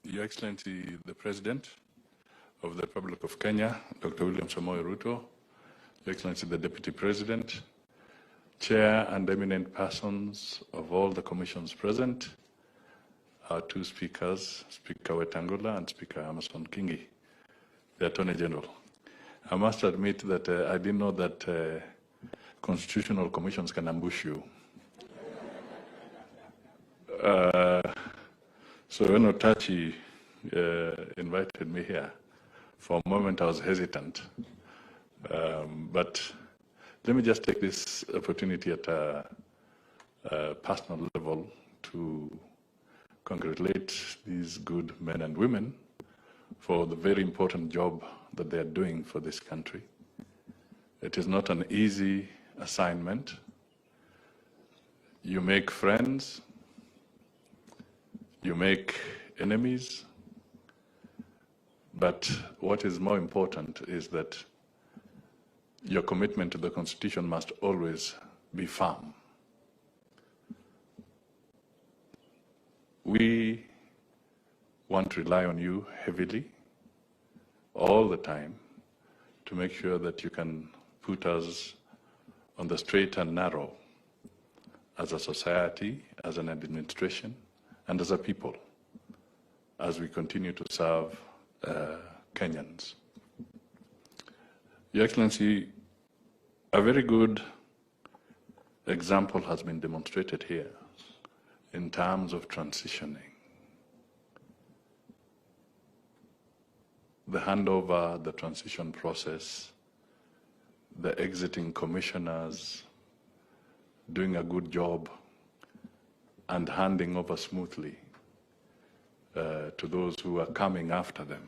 Your Excellency, the President of the Republic of Kenya, Dr. William Samoei Ruto, Your Excellency, the Deputy President, Chair and eminent persons of all the commissions present, our two speakers, Speaker Wetangula and Speaker Amason Kingi, the Attorney General. I must admit that I didn't know that constitutional commissions can ambush you. So when Otachi invited me here, for a moment I was hesitant. But let me just take this opportunity at a personal level to congratulate these good men and women for the very important job that they are doing for this country. It is not an easy assignment. You make friends, you make enemies, but what is more important is that your commitment to the Constitution must always be firm. We want to rely on you heavily, all the time, to make sure that you can put us on the straight and narrow as a society, as an administration, and as a people, as we continue to serve Kenyans. Your Excellency, a very good example has been demonstrated here in terms of transitioning. The handover, the transition process, the exiting commissioners doing a good job and handing over smoothly to those who are coming after them.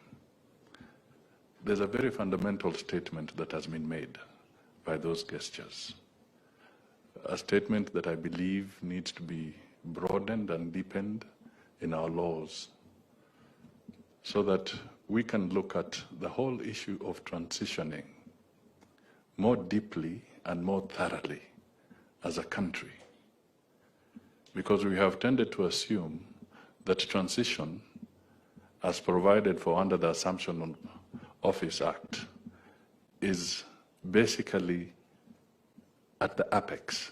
There's a very fundamental statement that has been made by those gestures. A statement that I believe needs to be broadened and deepened in our laws so that we can look at the whole issue of transitioning more deeply and more thoroughly as a country. Because we have tended to assume that transition, as provided for under the Assumption of Office Act, is basically at the apex.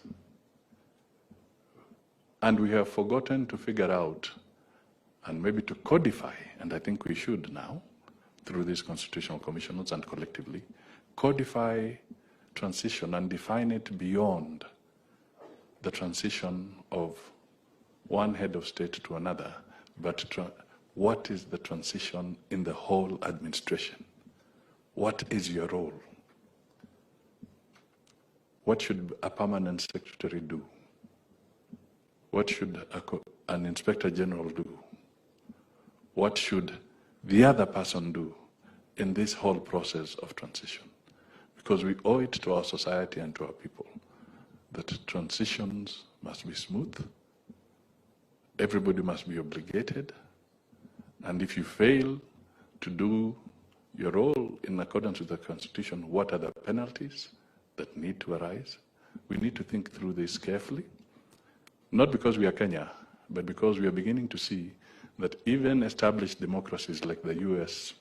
And we have forgotten to figure out and maybe to codify, and I think we should now, through these constitutional commissions and collectively, codify transition and define it beyond the transition of one head of state to another, but what is the transition in the whole administration? What is your role? What should a permanent secretary do? What should an inspector general do? What should the other person do in this whole process of transition? Because we owe it to our society and to our people that transitions must be smooth, everybody must be obligated, and if you fail to do your role in accordance with the Constitution, what are the penalties that need to arise? We need to think through this carefully, not because we are Kenya, but because we are beginning to see that even established democracies like the US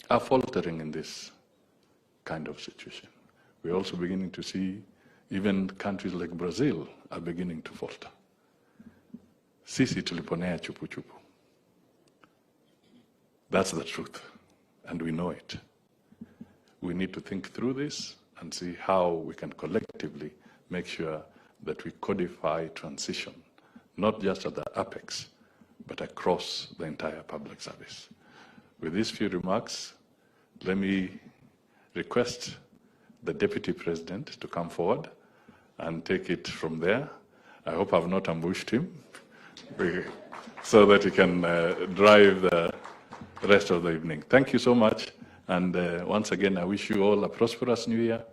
are faltering in this kind of situation. We're also beginning to see even countries like Brazil are beginning to falter. Sisi tuliponea chupu chupu. That's the truth, and we know it. We need to think through this and see how we can collectively make sure that we codify transition, not just at the apex, but across the entire public service. With these few remarks, let me request the Deputy President to come forward and take it from there. I hope I've not ambushed him, so that he can drive the rest of the evening. Thank you so much, and once again, I wish you all a prosperous New Year.